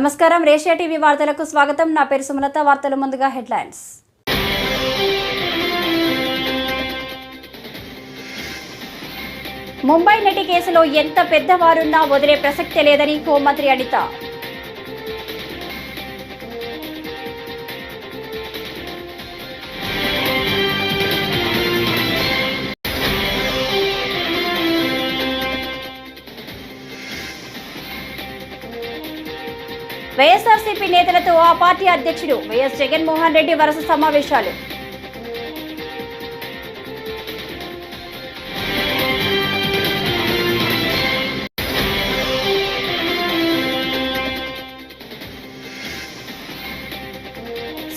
నమస్కారం రేషియా టీవీ వార్తలకు స్వాగతం. నా పేరు సుమలత. వార్తల ముందుగా హెడ్లైన్స్. ముంబై నటి కేసులో ఎంత పెద్దవారున్నా వదిలే ప్రసక్తే లేదని హోంమంత్రి అనిత. వైఎస్ఆర్సీపీ నేతలతో ఆ పార్టీ అధ్యక్షుడు వైఎస్ జగన్మోహన్ రెడ్డి వరుస సమావేశాలు.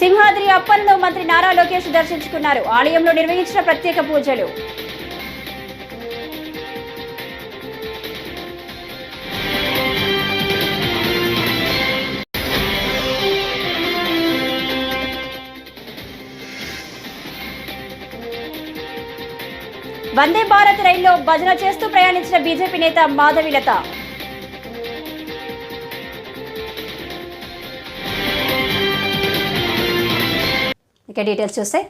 సింహాద్రి అప్పన్ను మంత్రి నారా లోకేష్ దర్శించుకున్నారు. ఆలయంలో నిర్వహించిన ప్రత్యేక పూజలు. వందే భారత్ రైల్లో భజన చేస్తూ ప్రయాణించిన బీజేపీ నేత మాధవిలత. ఇక డీటెయిల్స్ చూస్తే,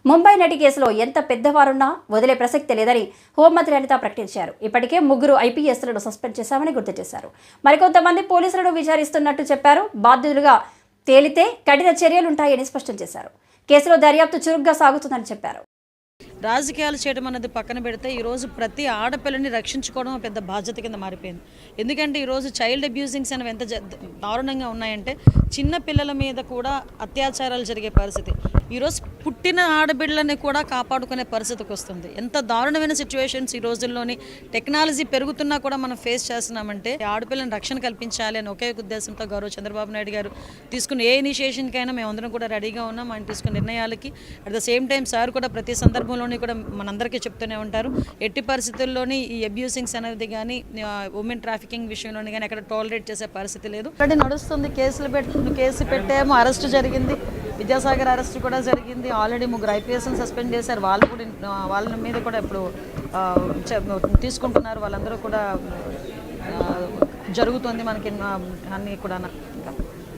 ముంబై నటి కేసులో ఎంత పెద్దవారున్నా వదిలే ప్రసక్తి లేదని హోంమంత్రి అనిత ప్రకటించారు. ఇప్పటికే 3 ఐపీఎస్లను సస్పెండ్ చేశామని గుర్తు చేశారు. మరికొంతమంది పోలీసులను విచారిస్తున్నట్టు చెప్పారు. బాధ్యులుగా తేలితే కఠిన చర్యలుంటాయని స్పష్టం చేశారు. కేసులో దర్యాప్తు చురుగ్గా సాగుతుందని చెప్పారు. రాజకీయాలు చేయడం అనేది పక్కన పెడితే ఈరోజు ప్రతి ఆడపిల్లని రక్షించుకోవడం పెద్ద బాధ్యత కింద మారిపోయింది. ఎందుకంటే ఈరోజు చైల్డ్ అబ్యూజింగ్స్ అనేవి ఎంత దారుణంగా ఉన్నాయంటే చిన్న పిల్లల మీద కూడా అత్యాచారాలు జరిగే పరిస్థితి. ఈరోజు పుట్టిన ఆడబిడ్డలని కూడా కాపాడుకునే పరిస్థితికి వస్తుంది. ఎంత దారుణమైన సిచ్యువేషన్స్ ఈ రోజుల్లోని టెక్నాలజీ పెరుగుతున్నా కూడా మనం ఫేస్ చేస్తున్నామంటే ఆడపిల్లని రక్షణ కల్పించాలి అని ఒకే ఉద్దేశంతో గౌరవ చంద్రబాబు నాయుడు గారు తీసుకున్న ఏ ఇనిషియేషన్కైనా మేమందరం కూడా రెడీగా ఉన్నాం. ఆయన తీసుకున్న నిర్ణయాలకి at the same time sir కూడా ప్రతి సందర్భంలో కూడా మనందరికీ చెప్తూనే ఉంటారు. ఎట్టి పరిస్థితుల్లోని ఈ అబ్యూసింగ్స్ అనేది కానీ ఉమెన్ ట్రాఫికింగ్ విషయంలోని కానీ అక్కడ టాలరేట్ చేసే పరిస్థితి లేదు. ఇక్కడ నడుస్తుంది. కేసు పెట్టాము, అరెస్ట్ జరిగింది, విద్యాసాగర్ అరెస్ట్ కూడా జరిగింది. ఆల్రెడీ 3 ఐపీఎస్ని సస్పెండ్ చేశారు. వాళ్ళ మీద కూడా ఇప్పుడు తీసుకుంటున్నారు. వాళ్ళందరూ కూడా జరుగుతుంది. మనకి అన్నీ కూడా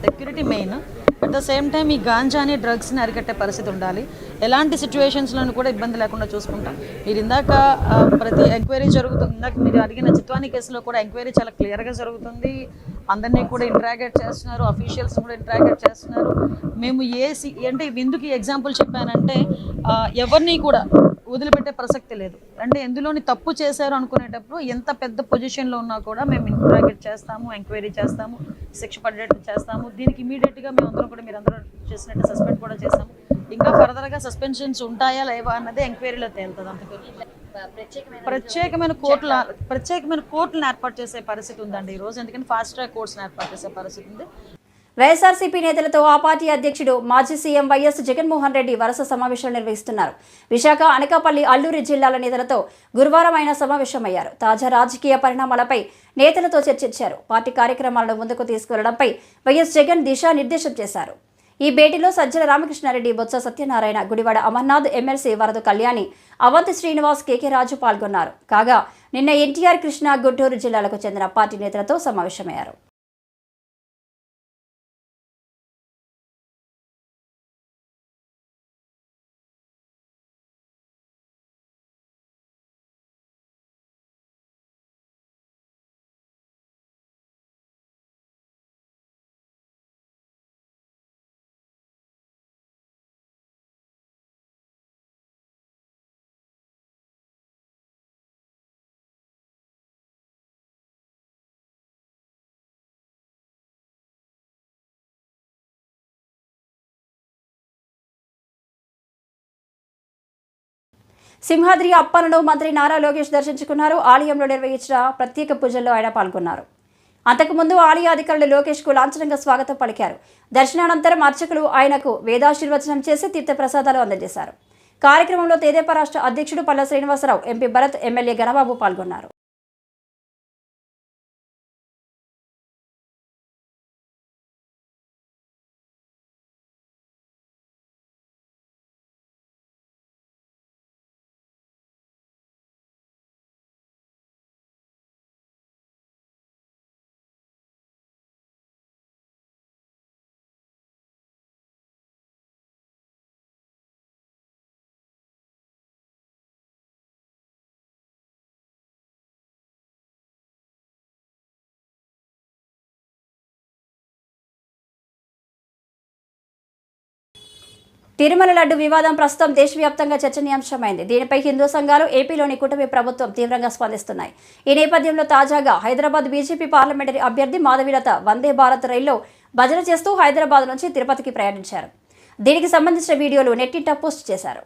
security main. At the same time ఈ గాంజాని డ్రగ్స్ని అరికట్టే పరిస్థితి ఉండాలి. ఎలాంటి సిచ్యువేషన్స్లోనూ కూడా ఇబ్బంది లేకుండా చూసుకుంటాం. మీరు ఇందాక ప్రతి ఎంక్వైరీ జరుగుతుంది. ఇందాక మీరు అడిగిన చిత్వాని కేసులో కూడా ఎంక్వైరీ చాలా క్లియర్గా జరుగుతుంది. అందరినీ కూడా ఇంటరాగేట్ చేస్తున్నారు, అఫీషియల్స్ కూడా ఇంటరాగేట్ చేస్తున్నారు. మేము అంటే ఎందుకు ఈ ఎగ్జాంపుల్ చెప్పానంటే ఎవరిని కూడా వదిలిపెట్టే ప్రసక్తి లేదు. అంటే ఎందులోని తప్పు చేశారు అనుకునేటప్పుడు ఎంత పెద్ద పొజిషన్లో ఉన్నా కూడా మేము ఇంటరాగేట్ చేస్తాము, ఎంక్వైరీ చేస్తాము, శిక్ష పడేట్టు చేస్తాము. దీనికి ఇమీడియట్గా మేము అందరం కూడా మీరు అందరూ చేసినట్టు సస్పెండ్ కూడా చేస్తాము. ఇంకా ఫర్దర్గా సస్పెన్షన్స్ ఉంటాయా లేవా అన్నది ఎంక్వైరీలో తేలుతుంది. అంతకు ప్రత్యేకమైన కోర్టులను ఏర్పాటు చేసే పరిస్థితి ఉందండి ఈరోజు. ఎందుకంటే ఫాస్ట్ ట్రాక్ కోర్ట్స్ని ఏర్పాటు చేసే పరిస్థితి ఉంది. వైఎస్ఆర్సీపీ నేతలతో ఆ పార్టీ అధ్యక్షుడు మాజీ సీఎం వైఎస్ జగన్మోహన్ రెడ్డి వరుస సమావేశాలు నిర్వహిస్తున్నారు. విశాఖ, అనకాపల్లి, అల్లూరి జిల్లాల నేతలతో గురువారం ఆయన సమావేశమయ్యారు. తాజా రాజకీయ పరిణామాలపై నేతలతో చర్చించారు. పార్టీ కార్యక్రమాలను ముందుకు తీసుకువెళ్లడంపై వైఎస్ జగన్ దిశానిర్దేశం చేశారు. ఈ భేటీలో సజ్జల రామకృష్ణారెడ్డి, బొత్స సత్యనారాయణ, గుడివాడ అమర్నాథ్, ఎమ్మెల్సీ వరద కళ్యాణి, అవంతి శ్రీనివాస్, కేకే రాజు పాల్గొన్నారు. కాగా నిన్న ఎన్టీఆర్, కృష్ణా, గుంటూరు జిల్లాలకు చెందిన పార్టీ నేతలతో సమావేశమయ్యారు. సింహాద్రి అప్పన్ను మంత్రి నారా లోకేష్ దర్శించుకున్నారు. ఆలయంలో నిర్వహించిన ప్రత్యేక పూజల్లో ఆయన పాల్గొన్నారు. అంతకుముందు ఆలయ అధికారులు లోకేష్కు లాంఛనంగా స్వాగతం పలికారు. దర్శనానంతరం అర్చకులు ఆయనకు వేదాశీర్వచనం చేసి తీర్థప్రసాదాలు అందజేశారు. కార్యక్రమంలో తెదేపా రాష్ట్ర అధ్యక్షుడు పల్ల శ్రీనివాసరావు, ఎంపీ భరత్, ఎమ్మెల్యే గణబాబు పాల్గొన్నారు. తిరుమల లడ్డు వివాదం ప్రస్తుతం దేశవ్యాప్తంగా చర్చనీయాంశమైంది. దీనిపై హిందూ సంఘాలు, ఏపీలోని కూటమి ప్రభుత్వం తీవ్రంగా స్పందిస్తున్నాయి. ఈ నేపథ్యంలో తాజాగా హైదరాబాద్ బీజేపీ పార్లమెంటరీ అభ్యర్థి మాధవీలత వందే భారత్ రైల్లో భజన చేస్తూ హైదరాబాద్ నుంచి తిరుపతికి ప్రయాణించారు. దీనికి సంబంధించిన వీడియోలు నెట్టింట పోస్ట్ చేశారు.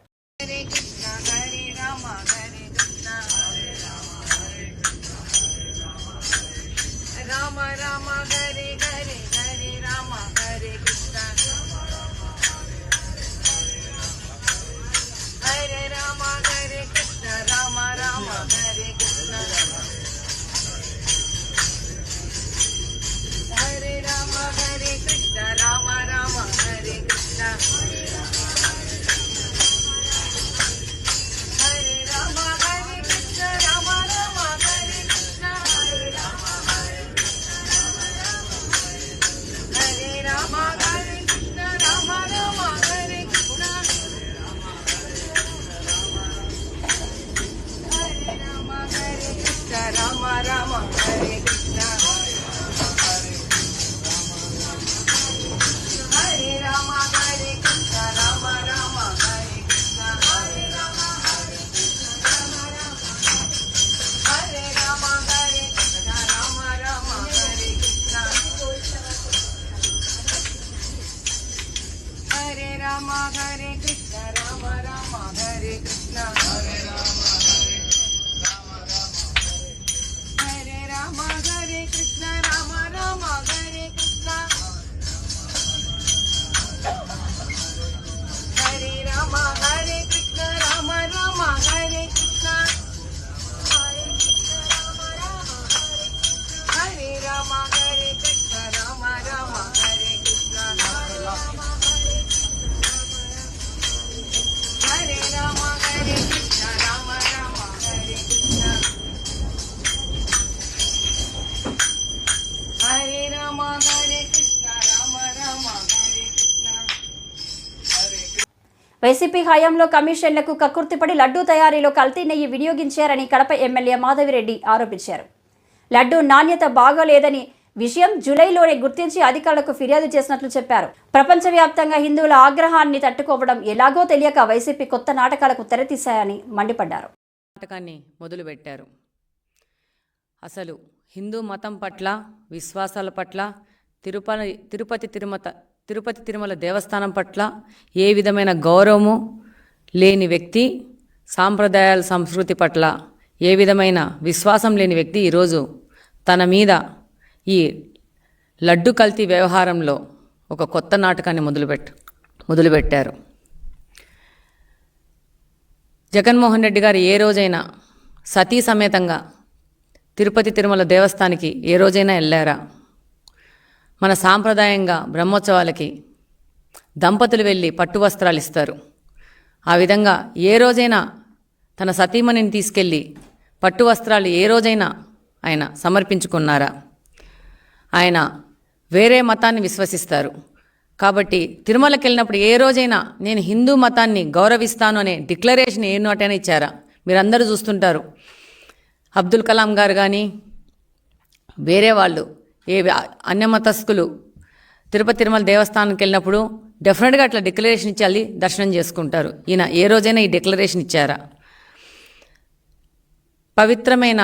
వైసీపీ హయాంలో కమిషన్లకు కక్కుర్తిపడి లడ్డూ తయారీలో కల్తీ నెయ్యి వినియోగించారని కడప ఎమ్మెల్యే మాధవిరెడ్డి ఆరోపించారు. లడ్డూ నాణ్యత బాగోలేదని విషయం జూలైలోనే గుర్తించి అధికారులకు ఫిర్యాదు చేసినట్లు చెప్పారు. ప్రపంచవ్యాప్తంగా హిందువుల ఆగ్రహాన్ని తట్టుకోవడం ఎలాగో తెలియక వైసీపీ కొత్త నాటకాలకు తెరతీశాయని మండిపడ్డారు. నాటకాన్ని మొదలుపెట్టారు. అసలు హిందూ మతం పట్ల, విశ్వాసాల పట్ల, తిరుపతి తిరుమల దేవస్థానం పట్ల ఏ విధమైన గౌరవము లేని వ్యక్తి, సాంప్రదాయాల సంస్కృతి పట్ల ఏ విధమైన విశ్వాసం లేని వ్యక్తి ఈరోజు తన మీద ఈ లడ్డు కల్తీ వ్యవహారంలో ఒక కొత్త నాటకాన్ని మొదలుపెట్టారు. జగన్మోహన్ రెడ్డి గారు ఏ రోజైనా సతీ సమేతంగా తిరుపతి తిరుమల దేవస్థానానికి ఏ రోజైనా వెళ్ళారా? మన సాంప్రదాయంగా బ్రహ్మోత్సవాలకి దంపతులు వెళ్ళి పట్టు వస్త్రాలు ఇస్తారు. ఆ విధంగా ఏ రోజైనా తన సతీమణిని తీసుకెళ్ళి పట్టు వస్త్రాలు ఏ రోజైనా ఆయన సమర్పించుకున్నారా? ఆయన వేరే మతాన్ని విశ్వసిస్తారు కాబట్టి తిరుమలకి వెళ్ళినప్పుడు ఏ రోజైనా నేను హిందూ మతాన్ని గౌరవిస్తాను అనే డిక్లరేషన్ ఏ నోటైనా ఇచ్చారా? మీరందరూ చూస్తుంటారు. అబ్దుల్ కలాం గారు కానీ వేరే వాళ్ళు ఏ అన్యమతస్థులు తిరుపతి తిరుమల దేవస్థానానికి వెళ్ళినప్పుడు డెఫినెట్గా అట్లా డిక్లరేషన్ ఇచ్చి దర్శనం చేసుకుంటారు. ఈయన ఏ రోజైనా ఈ డిక్లరేషన్ ఇచ్చారా? పవిత్రమైన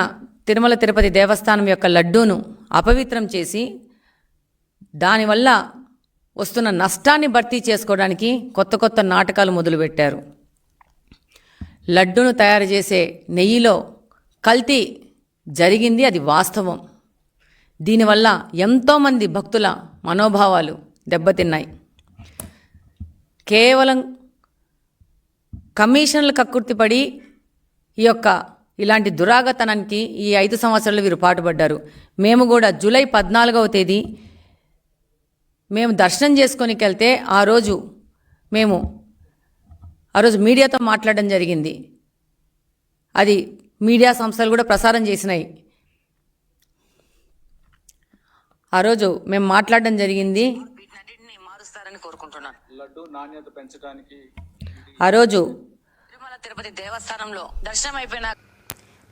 తిరుమల తిరుపతి దేవస్థానం యొక్క లడ్డూను అపవిత్రం చేసి దానివల్ల వస్తున్న నష్టాన్ని భర్తీ చేసుకోవడానికి కొత్త నాటకాలు మొదలుపెట్టారు. లడ్డూను తయారు చేసే నెయ్యిలో కల్తీ జరిగింది, అది వాస్తవం. దీనివల్ల ఎంతోమంది భక్తుల మనోభావాలు దెబ్బతిన్నాయి. కేవలం కమిషన్లు కక్కుర్తిపడి ఇలాంటి దురాగతనానికి ఈ 5 సంవత్సరాలు వీరు పాటుపడ్డారు. మేము కూడా జూలై 14వ తేదీ మేము దర్శనం చేసుకొనికి వెళ్తే ఆ రోజు మీడియాతో మాట్లాడడం జరిగింది. అది మీడియా సంస్థలు కూడా ప్రసారం చేసినాయి. ఆ రోజు మేము మాట్లాడడం జరిగింది. లడ్డు నాణ్యత పెంచడానికి ఆ రోజు తిరుమల తిరుపతి దేవస్థానంలో దర్శనం అయిపోయిన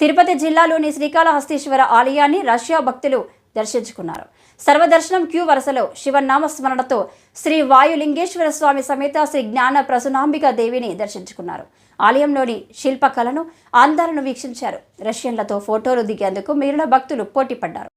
తిరుపతి జిల్లాలోని శ్రీకాళహస్తీశ్వర ఆలయాన్ని రష్యా భక్తులు దర్శించుకున్నారు. సర్వదర్శనం క్యూ వరుసలో శివనామస్మరణతో శ్రీ వాయులింగేశ్వర స్వామి సమేత శ్రీ జ్ఞాన ప్రసూనాంబిక దేవిని దర్శించుకున్నారు. ఆలయంలోని శిల్పకళను, అందాలను వీక్షించారు. రష్యన్లతో ఫోటోలు దిగేందుకు మిగిలిన భక్తులు పోటీపడ్డారు.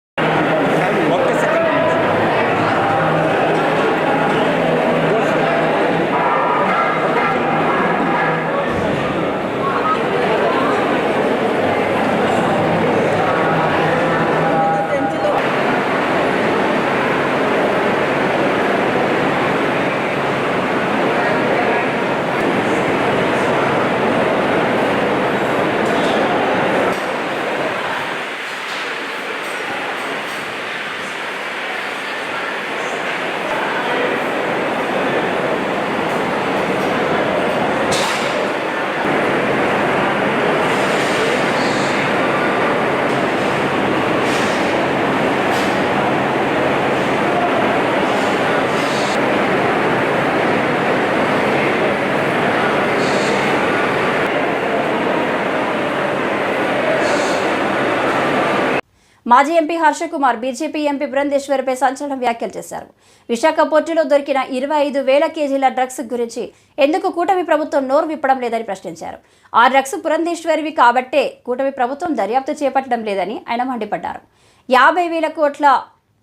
మాజీ ఎంపీ హర్షకుమార్ బీజేపీ ఎంపీ బృందేశ్వర్పై సంచలన వ్యాఖ్యలు చేశారు. విశాఖ పోర్టులో దొరికిన 25,000 కేజీల డ్రగ్స్ గురించి ఎందుకు కూటమి ప్రభుత్వం నోరు విప్పడం లేదని ప్రశ్నించారు. ఆ డ్రగ్స్ పురంధేశ్వరివి కాబట్టే కూటమి ప్రభుత్వం దర్యాప్తు చేపట్టడం లేదని ఆయన మండిపడ్డారు. 50,000 కోట్ల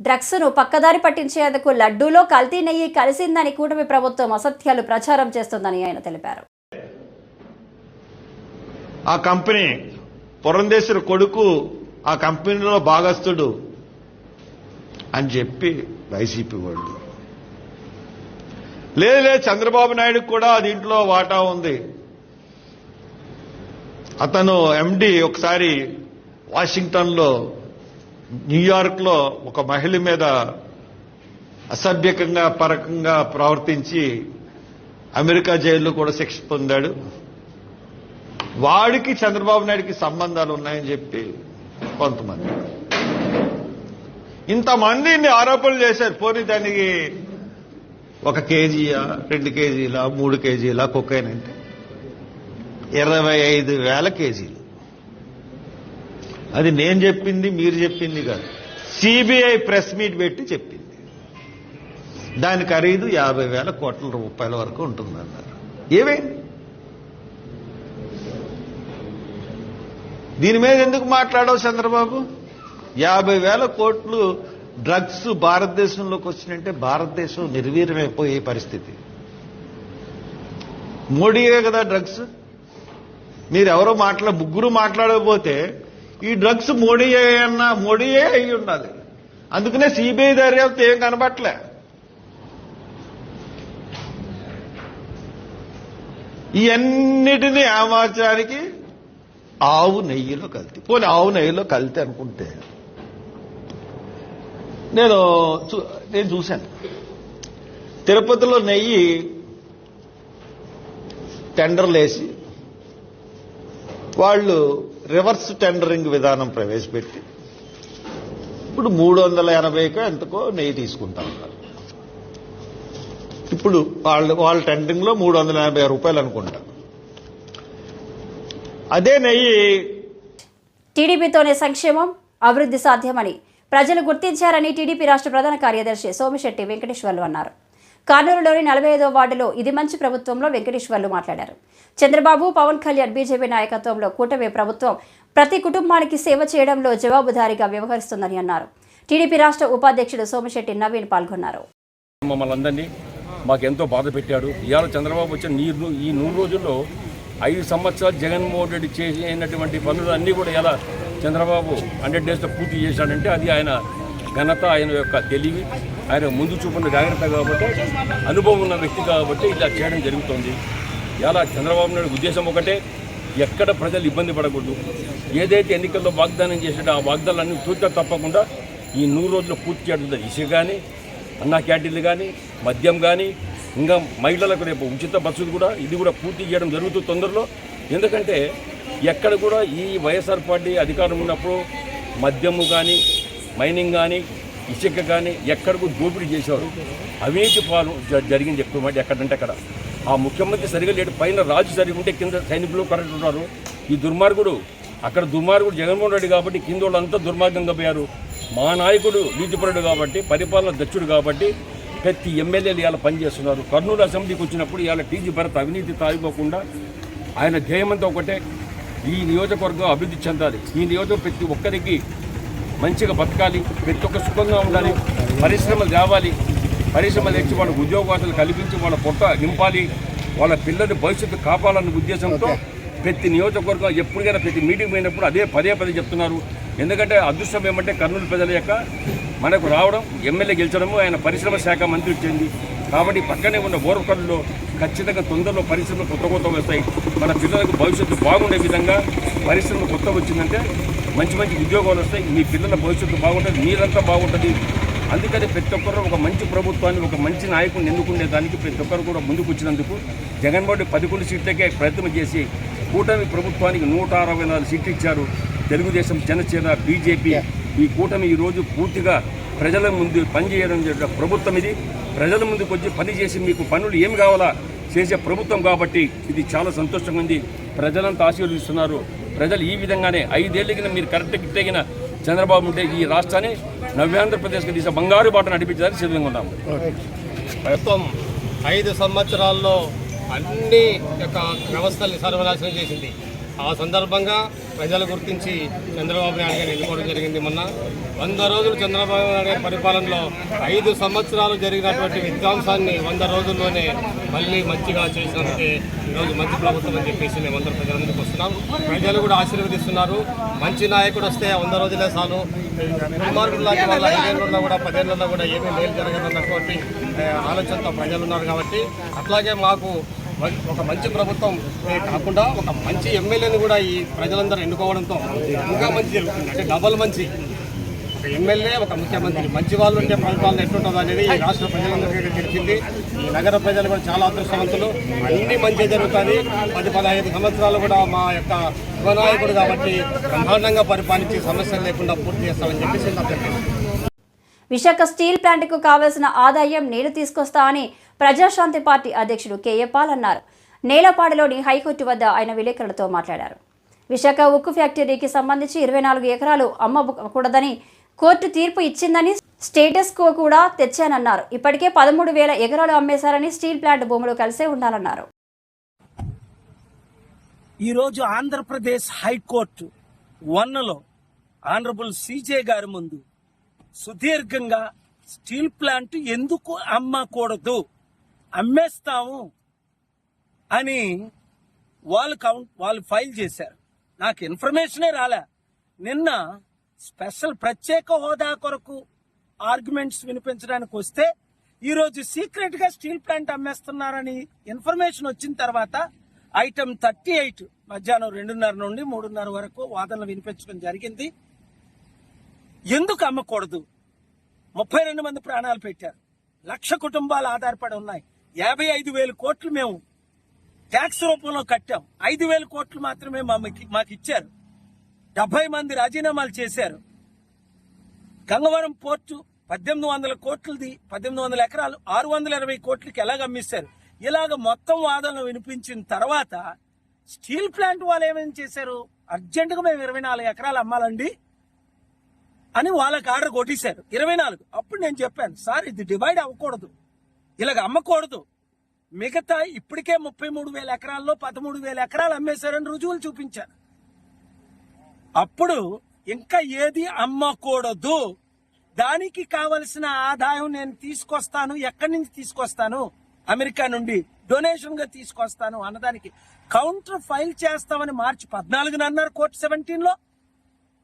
డ్రగ్స్ను పక్కదారి పట్టించేందుకు లడ్డూలో కల్తీ నెయ్యి కలిసిందని కూటమి ప్రభుత్వం అసత్యాలు ప్రచారం చేస్తోందని ఆయన తెలిపారు. ఆ కంపెనీ పురంధేశ్వరి కొడుకు ఆ కంపెనీలో భాగస్తుడు అని చెప్పి వైసీపీ వాళ్ళు, లేదు చంద్రబాబు నాయుడుకు కూడా దీంట్లో వాటా ఉంది. అతను ఎండి ఒకసారి వాషింగ్టన్లో, న్యూయార్క్లో ఒక మహిళ మీద అసభ్యకంగా పరకంగా ప్రవర్తించి అమెరికా జైల్లో కూడా శిక్ష పొందాడు. వాడికి చంద్రబాబు నాయుడికి సంబంధాలు ఉన్నాయని చెప్పి కొంతమంది, ఇంతమంది ఇన్ని ఆరోపణలు చేశారు. పోనీ దానికి 1 కేజీయా, 2 కేజీలా, 3 కేజీలా కొకైన్ అంటే 25,000 కేజీలు. అది నేను చెప్పింది, మీరు చెప్పింది కాదు, సిబిఐ ప్రెస్ మీట్ పెట్టి చెప్పింది. దాని ఖరీదు 50,000 కోట్ల రూపాయల వరకు ఉంటుందన్నారు. ఏమైంది? దీని మీద ఎందుకు మాట్లాడవు చంద్రబాబు? 50,000 కోట్లు డ్రగ్స్ భారతదేశంలోకి వచ్చినంటే భారతదేశం నిర్వీర్యమైపోయే పరిస్థితి. మోడీయే కదా డ్రగ్స్. మీరెవరో ముగ్గురు మాట్లాడకపోతే ఈ డ్రగ్స్ మోడీయే అయి ఉండాలి. అందుకనే సిబిఐ దర్యాప్తు ఏం కనబట్లే. ఇవన్నిటినీ ఏమార్చడానికి ఆవు నెయ్యిలో కల్తీ. పోనీ ఆవు నెయ్యిలో కల్తీ అనుకుంటే, నేను చూశాను తిరుపతిలో నెయ్యి టెండర్లేసి వాళ్ళు రివర్స్ టెండరింగ్ విధానం ప్రవేశపెట్టి ఇప్పుడు 380కో ఎంతకో నెయ్యి తీసుకుంటా ఉన్నారు. ఇప్పుడు వాళ్ళ టెండరింగ్ లో 380 రూపాయలు అనుకుంటా. అదే నెయ్యి. టీడీపీతోనే సంక్షేమం, అభివృద్ధి సాధ్యమని ప్రజలు గుర్తించారని టీడీపీ రాష్ట్ర ప్రధాన కార్యదర్శి సోమిశెట్టి వెంకటేశ్వర్లు అన్నారు. కర్నూలులోని 45వ వార్డులో ఇది మంచి ప్రభుత్వంలో వెంకటేశ్వర్లు మాట్లాడారు. చంద్రబాబు, పవన్ కళ్యాణ్ బీజేపీ నాయకత్వంలో కూటమి ప్రభుత్వం ప్రతి కుటుంబానికి సేవ చేయడంలో జవాబుదారీగా వ్యవహరిస్తుందని అన్నారు. టీడీపీ రాష్ట్ర ఉపాధ్యక్షుడు సోమిశెట్టి నవీన్ పాల్గొన్నారు. మమ్మల్ని అందరినీ మాకెంతో బాధ పెట్టాడు. ఇవాళ చంద్రబాబు వచ్చిన ఈ 100 రోజుల్లో 5 సంవత్సరాలు జగన్మోహన్ రెడ్డి చేసినటువంటి పనులు అన్నీ కూడా ఎలా చంద్రబాబు 100 డేస్లో పూర్తి చేశాడంటే అది ఆయన ఘనత, ఆయన యొక్క తెలివి, ఆయన ముందు చూపున్న జాగ్రత్త కాబట్టి, అనుభవం ఉన్న వ్యక్తి కాబట్టి ఇలా చేయడం జరుగుతుంది. ఇలా చంద్రబాబు నాయుడు ఉద్దేశం ఒకటే, ఎక్కడ ప్రజలు ఇబ్బంది పడకూడదు. ఏదైతే ఎన్నికల్లో వాగ్దానం చేసాడో ఆ వాగ్దానాన్ని తూచా తప్పకుండా ఈ 100 రోజుల్లో పూర్తి చేయడం. ఇసుక కానీ, అన్నా క్యాంటీన్లు కానీ, మద్యం కానీ, ఇంకా మహిళలకు రేపు ఉచిత బస్సులు కూడా ఇది కూడా పూర్తి చేయడం జరుగుతుంది తొందరలో. ఎందుకంటే ఎక్కడ కూడా ఈ వైఎస్ఆర్ పార్టీ అధికారం ఉన్నప్పుడు మద్యము కానీ, మైనింగ్ కానీ, ఇసుక కానీ ఎక్కడికి దోపిడీ చేసేవారు. అవినీతి పాలు జరిగింది ఎక్కువ మాట. ఎక్కడంటే అక్కడ ఆ ముఖ్యమంత్రి సరిగా లేడు. పైన రాజు సరిగా ఉంటే కింద సైనికులు కరెక్ట్ ఉన్నారు. ఈ దుర్మార్గుడు అక్కడ దుర్మార్గుడు జగన్మోహన్ రెడ్డి కాబట్టి కింద వాళ్ళంతా దుర్మార్గంగా పోయారు. మా నాయకుడు నీతిపరుడు కాబట్టి, పరిపాలన దక్షుడు కాబట్టి ప్రతి ఎమ్మెల్యేలు ఇవాళ పనిచేస్తున్నారు. కర్నూలు అసెంబ్లీకి వచ్చినప్పుడు ఇవాళ టీజీ భరత్ అవినీతి తాగిపోకుండా ఆయన ధ్యేయమంతా ఒకటే, ఈ నియోజకవర్గం అభివృద్ధి చెందాలి, ఈ నియోజకవర్గం ప్రతి ఒక్కరికి మంచిగా బతకాలి, ప్రతి ఒక్క సుఖంగా ఉండాలి, పరిశ్రమలు తేవాలి, పరిశ్రమలు తెచ్చి వాళ్ళకు ఉద్యోగాలు కల్పించి వాళ్ళ పొట్ట నింపాలి, వాళ్ళ పిల్లల భవిష్యత్తు కాపాలన్న ఉద్దేశంతో ప్రతి నియోజకవర్గం ఎప్పటికైనా ప్రతి మీటింగ్ పోయినప్పుడు అదే పదే చెప్తున్నారు. ఎందుకంటే అదృష్టం ఏమంటే కర్నూలు ప్రజల యొక్క మనకు రావడం, ఎమ్మెల్యే గెలిచడము, ఆయన పరిశ్రమ శాఖ మంత్రి వచ్చింది కాబట్టి పక్కనే ఉన్న ఓరకల్లో ఖచ్చితంగా తొందరలో పరిశ్రమలు కొత్త వస్తాయి. మన పిల్లలకు భవిష్యత్తు బాగుండే విధంగా పరిశ్రమ కొత్త వచ్చిందంటే మంచి ఉద్యోగాలు వస్తాయి, మీ పిల్లల భవిష్యత్తు బాగుంటుంది, మీరంతా బాగుంటుంది. అందుకని ప్రతి ఒక్కరు ఒక మంచి ప్రభుత్వాన్ని, ఒక మంచి నాయకుడిని ఎన్నుకునే దానికి ప్రతి ఒక్కరు కూడా ముందుకు వచ్చినందుకు జగన్మోహన్ రెడ్డి 11 సీట్లకే ప్రయత్నం చేసి కూటమి ప్రభుత్వానికి 164 సీట్లు ఇచ్చారు. తెలుగుదేశం, జనసేన, బీజేపీ ఈ కూటమి ఈరోజు పూర్తిగా ప్రజల ముందు పనిచేయడం ప్రభుత్వం ఇది. ప్రజల ముందుకు వచ్చి పనిచేసి మీకు పనులు ఏమి కావాలా చేసే ప్రభుత్వం కాబట్టి ఇది చాలా సంతోషంగా ఉంది. ప్రజలంతా ఆశీర్వదిస్తున్నారు. ప్రజలు ఈ విధంగానే 5 ఏళ్ళకి మీరు కరెక్ట్గా తెగిన చంద్రబాబు ఉంటే ఈ రాష్ట్రాన్ని నవ్యాంధ్రప్రదేశ్కి తీసే బంగారు బాట నడిపించడానికి సిద్ధంగా ఉన్నాము. ప్రభుత్వం 5 సంవత్సరాల్లో అన్ని యొక్క వ్యవస్థల్ని సర్వనాశనం చేసింది. ఆ సందర్భంగా ప్రజలు గుర్తించి చంద్రబాబు నాయుడు గారిని ఎన్నుకోవడం జరిగింది. మొన్న 100 రోజులు చంద్రబాబు నాయుడు గారి పరిపాలనలో 5 సంవత్సరాలు జరిగినటువంటి విధ్వంసాన్ని 100 రోజుల్లోనే మళ్ళీ మంచిగా చేసినందుకే ఈరోజు మంచి ప్రభుత్వం అని చెప్పేసి మేమందరం ప్రజల ముందుకు వస్తున్నాం. ప్రజలు కూడా ఆశీర్వదిస్తున్నారు. మంచి నాయకుడు వస్తే 100 రోజులే చాలు, దుర్మార్గులు లాంటి వాళ్ళ 5 ఏళ్ళలో కూడా 10 ఏళ్ళలో కూడా ఏమీ మేలు జరగదన్నటువంటి ఆలోచనతో ప్రజలు ఉన్నారు. కాబట్టి అట్లాగే మాకు ఒక మంచి ప్రభుత్వం కాకుండా ఒక మంచి ఎమ్మెల్యేని కూడా ఈ ప్రజలందరూ ఎన్నుకోవడంతో ఇంకా మంచి జరుగుతుంది. అంటే డబల్ మంచి, ఒక ఎమ్మెల్యే, ఒక ముఖ్యమంత్రి, మంచి వాళ్ళు ఉంటే పరిపాలన ఎట్లుంటుందో అనేది ఈ రాష్ట్ర ప్రజలందరికీ తెలిసింది. ఈ నగర ప్రజలు కూడా చాలా అదృష్టవంతులు. అన్ని మంచి జరుగుతుంది. 10-15 సంవత్సరాలు కూడా మా యొక్క యువనాయకుడు కాబట్టి బ్రహ్మాండంగా పరిపాలించి సమస్యలు లేకుండా పూర్తి చేస్తామని చెప్పేసి నాకు తెలియదు. విశాఖ స్టీల్ ప్లాంట్కు కావలసిన ఆదాయం నేను తీసుకొస్తా అని ప్రజాశాంతి పార్టీ అధ్యక్షుడు కేఏ పాల్ అన్నారు. నేలపాడులోని హైకోర్టు వద్ద ఆయన విలేకరులతో మాట్లాడారు. విశాఖ ఉక్కు ఫ్యాక్టరీకి సంబంధించి 24 ఎకరాలు అమ్మకూడదని కోర్టు తీర్పు ఇచ్చిందని స్టేటస్ కో కూడా తెచ్చానన్నారు. ఇప్పటికే 13,000 ఎకరాలు అమ్మేశారని, స్టీల్ ప్లాంట్ భూములు కలిసే ఉండాలన్నారు. ఈరోజు ఆంధ్రప్రదేశ్ హైకోర్టు 1లో ఆనరబుల్ సిజే గారి ముందు సుదీర్ఘంగా స్టీల్ ప్లాంట్ ఎందుకు అమ్మకూడదు, అమ్మేస్తాము అని వాళ్ళు ఫైల్ చేశారు. నాకు ఇన్ఫర్మేషనే రాలే. నిన్న స్పెషల్ ప్రత్యేక హోదా కొరకు ఆర్గ్యుమెంట్స్ వినిపించడానికి వస్తే ఈరోజు సీక్రెట్ గా స్టీల్ ప్లాంట్ అమ్మేస్తున్నారని ఇన్ఫర్మేషన్ వచ్చిన తర్వాత ఐటమ్ 38 మధ్యాహ్నం 2:30 నుండి 3:30 వరకు వాదనలు వినిపించడం జరిగింది. ఎందుకు అమ్మకూడదు? 32 మంది ప్రాణాలు పెట్టారు, 1,00,000 కుటుంబాలు ఆధారపడి ఉన్నాయి. 55,000 కోట్లు మేము ట్యాక్స్ రూపంలో కట్టాం. 5,000 కోట్లు మాత్రమే మాకు ఇచ్చారు. 70 మంది రాజీనామాలు చేశారు. గంగవరం పోర్టు 1,800 కోట్లది, 1,800 ఎకరాలు 620 కోట్లకి ఎలాగ అమ్మిస్తారు? ఇలాగ మొత్తం వాదనలు వినిపించిన తర్వాత స్టీల్ ప్లాంట్ వాళ్ళు ఏమేమి చేశారు? అర్జెంటుగా మేము 24 ఎకరాలు అమ్మాలండి అని వాళ్ళకి ఆర్డర్ కొట్టేశారు. 24. అప్పుడు నేను చెప్పాను, సార్ ఇది డివైడ్ అవ్వకూడదు, ఇలాగ అమ్మకూడదు. మిగతా ఇప్పటికే 33,000 ఎకరాల్లో 13,000 ఎకరాలు అమ్మేశారని రుజువులు చూపించారు. అప్పుడు ఇంకా ఏది అమ్మకూడదు, దానికి కావలసిన ఆదాయం నేను తీసుకొస్తాను. ఎక్కడి నుంచి తీసుకొస్తాను? అమెరికా నుండి డొనేషన్ గా తీసుకొస్తాను అన్నదానికి కౌంటర్ ఫైల్ చేస్తామని మార్చి 14 అన్నారు కోర్టు 17లో.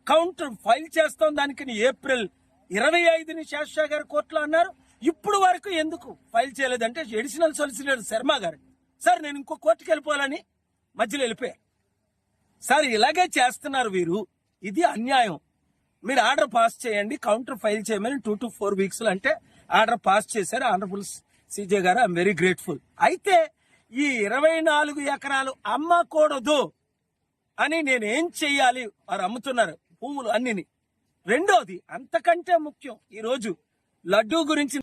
కౌంటర్ ఫైల్ చేస్తాం దానికి ఏప్రిల్ 25 శాస్త్రి గారు కోర్టులో అన్నారు. ఇప్పుడు వరకు ఎందుకు ఫైల్ చేయలేదంటే అడిషనల్ సొలిసిటర్ శర్మ గారు, సార్ నేను ఇంకో కోర్టుకి వెళ్ళిపోవాలని మధ్యలో వెళ్ళిపోయారు. సార్ ఇలాగే చేస్తున్నారు వీరు, ఇది అన్యాయం, మీరు ఆర్డర్ పాస్ చేయండి, కౌంటర్ ఫైల్ చేయమని 2 to 4 weeks అంటే ఆర్డర్ పాస్ చేశారు ఆనరబుల్ సిజే గారు. I'm very grateful. అయితే ఈ 24 ఎకరాలు అమ్మకూడదు అని నేనేం చెయ్యాలి? వారు అమ్ముతున్నారు భూములు అన్నిని. రెండోది అంతకంటే ముఖ్యం, ఈరోజు లడ్డూ గురించి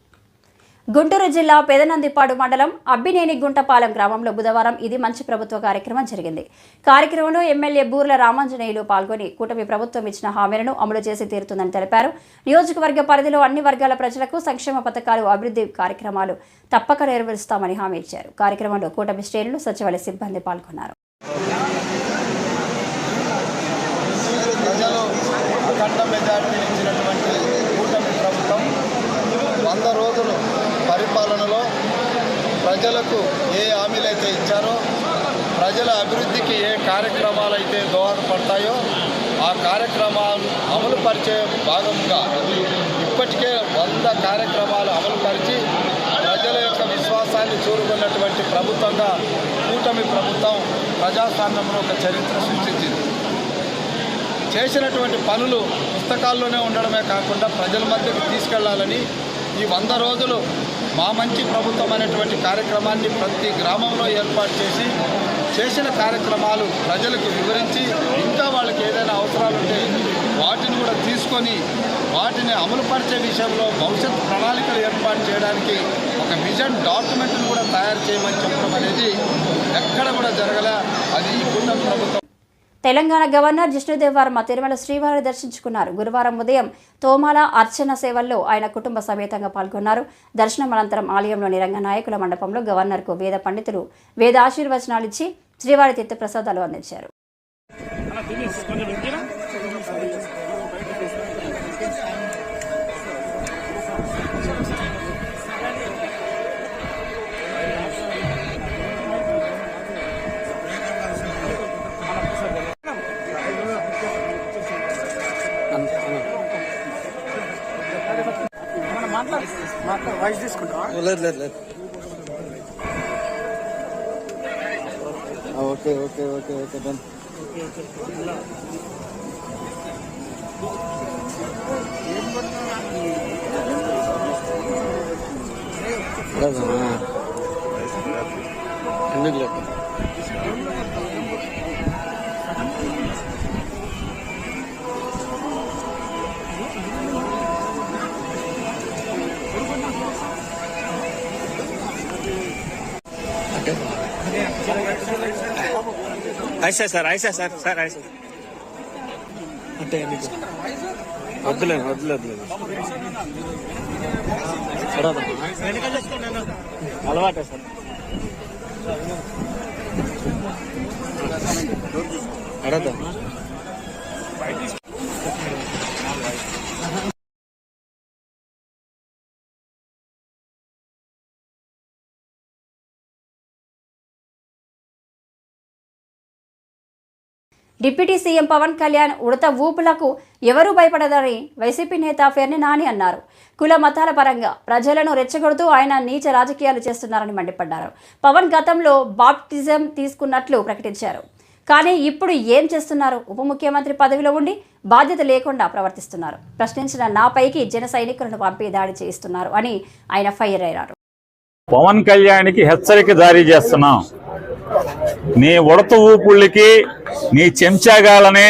గుంటూరు జిల్లా పెదనందిపాడు మండలం అబ్బినేని గుంటపాలెం గ్రామంలో బుధవారం ఇది మంచి ప్రభుత్వ కార్యక్రమం జరిగింది. కార్యక్రమంలో ఎమ్మెల్యే బూర్ల రామాంజనేయులు పాల్గొని కూటమి ప్రభుత్వం ఇచ్చిన హామీలను అమలు చేసి తీరుతుందని తెలిపారు. నియోజకవర్గ పరిధిలో అన్ని వర్గాల ప్రజలకు సంక్షేమ పథకాలు, అభివృద్ధి కార్యక్రమాలు తప్పక నెరవేరుస్తామని హామీ ఇచ్చారు. కార్యక్రమంలో కూటమి శ్రేణులు, సచివాలయ సిబ్బంది పాల్గొన్నారు. అఖండ మెజార్టీ ఇచ్చినటువంటి కూటమి ప్రభుత్వం 100 రోజులు పరిపాలనలో ప్రజలకు ఏ హామీలైతే ఇచ్చారో, ప్రజల అభివృద్ధికి ఏ కార్యక్రమాలు అయితే దోహదపడతాయో ఆ కార్యక్రమాలు అమలు పరిచే భాగంగా ఇప్పటికే 100 కార్యక్రమాలు అమలు పరిచి ప్రజల యొక్క విశ్వాసాన్ని చూరుకున్నటువంటి ప్రభుత్వంగా కూటమి ప్రభుత్వం ప్రజాస్వామ్యంలో ఒక చరిత్ర సృష్టించింది. చేసినటువంటి పనులు పుస్తకాల్లోనే ఉండడమే కాకుండా ప్రజల మధ్యకు తీసుకెళ్లాలని ఈ 100 రోజులు మా మంచి ప్రభుత్వం అనేటువంటి కార్యక్రమాన్ని ప్రతి గ్రామంలో ఏర్పాటు చేసి చేసిన కార్యక్రమాలు ప్రజలకు వివరించి ఇంకా వాళ్ళకి ఏదైనా అవసరాలు ఉంటే వాటిని కూడా తీసుకొని వాటిని అమలుపరిచే విషయంలో భవిష్యత్ ప్రణాళికలు ఏర్పాటు చేయడానికి ఒక విజన్ డాక్యుమెంట్ను కూడా తయారు చేయమని చెప్పడం అనేది ఎక్కడ కూడా జరగలే. అది ఈ కూటమి ప్రభుత్వం. తెలంగాణ గవర్నర్ జిష్ణుదేవ్ వర్మ తిరుమల శ్రీవారిని దర్శించుకున్నారు. గురువారం ఉదయం తోమాల అర్చన సేవల్లో ఆయన కుటుంబ సమేతంగా పాల్గొన్నారు. దర్శనం అనంతరం ఆలయంలోని రంగనాయకుల మండపంలో గవర్నర్కు వేద పండితులు వేద ఆశీర్వచనాలిచ్చి శ్రీవారి తీర్థ ప్రసాదాలు అందించారు. Okay okay okay okay done. ఎందుకు లేదు ऐसा सर ऐसा అంటే వద్దులేదు అలవాటే సార్. అడదా డిప్యూటీ సీఎం పవన్ కళ్యాణ్ ఉడత ఊపులకు ఎవరూ భయపడదని వైసీపీ నేత ఫెర్ని నాని అన్నారు. కుల మతాల పరంగా ప్రజలను రెచ్చగొడుతూ ఆయన నీచ రాజకీయాలు చేస్తున్నారని మండిపడ్డారు. పవన్ గతంలో బాప్టిజం తీసుకున్నట్లు ప్రకటించారు. కానీ ఇప్పుడు ఏం చేస్తున్నారు? ఉప ముఖ్యమంత్రి పదవిలో ఉండి బాధ్యత లేకుండా ప్రవర్తిస్తున్నారు. ప్రశ్నించిన నాపైకి జన సైనికులను పంపి దాడి చేయిస్తున్నారు అని ఆయన ఫైర్ అయ్యారు. పవన్ కళ్యాణ్కి హెచ్చరిక జారీ చేస్తున్నాం. నీ ఉడత ఊపుళ్ళకి నీ చెంచాగాలని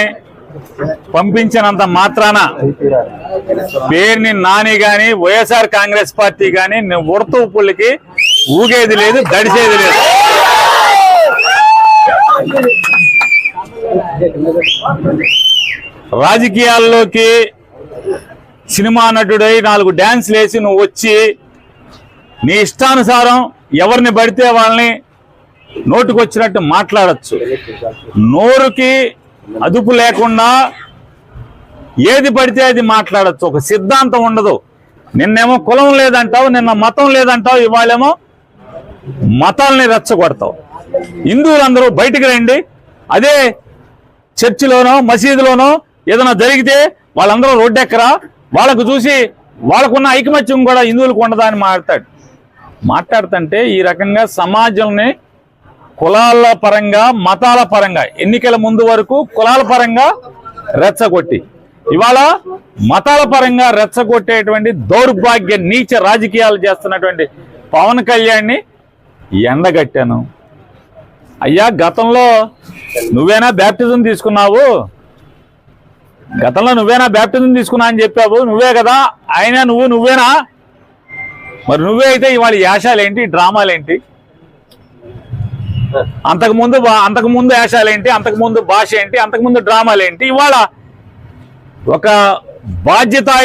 పంపించినంత మాత్రాన పేరుని నాని గాని వైఎస్ఆర్ కాంగ్రెస్ పార్టీ గాని నీ ఉడత ఊపుళ్ళకి ఊగేది లేదు, దడిసేది లేదు. రాజకీయాల్లోకి సినిమా నటుడై 4 డ్యాన్స్లు వేసి నువ్వు వచ్చి నీ ఇష్టానుసారం ఎవరిని పడితే వాళ్ళని నోటుకొచ్చినట్టు మాట్లాడచ్చు. నోరుకి అదుపు లేకుండా ఏది పడితే అది మాట్లాడచ్చు. ఒక సిద్ధాంతం ఉండదు. నిన్నేమో కులం లేదంటావు, నిన్న మతం లేదంటావు, ఇవాళేమో మతాల్ని రెచ్చగొడతావు. హిందువులందరూ బయటికి రండి. అదే చర్చిలోనో మసీదులోనో ఏదైనా జరిగితే వాళ్ళందరూ రోడ్డెక్కరా, వాళ్ళకు చూసి వాళ్ళకున్న ఐకమత్యం కూడా హిందువులకు ఉండదా అని మాట్లాడుతుంటే ఈ రకంగా సమాజంని కులాల పరంగా మతాల పరంగా ఎన్నికల ముందు వరకు కులాల పరంగా రెచ్చగొట్టి ఇవాళ మతాల పరంగా రెచ్చగొట్టేటువంటి దౌర్భాగ్య నీచ రాజకీయాలు చేస్తున్నటువంటి పవన్ కళ్యాణ్ని ఎండగట్టాను. అయ్యా, గతంలో నువ్వేనా బ్యాప్టిజం తీసుకున్నావు? గతంలో నువ్వేనా బ్యాప్టిజం తీసుకున్నా అని చెప్పావు. నువ్వే కదా ఆయన, నువ్వేనా? మరి నువ్వే అయితే ఇవాళ యాషాలేంటి, డ్రామాలేంటి? అంతకుముందు యాషాలేంటి, అంతకుముందు భాష ఏంటి, అంతకుముందు డ్రామాలేంటి? ఇవాళ ఒక బాధ్యత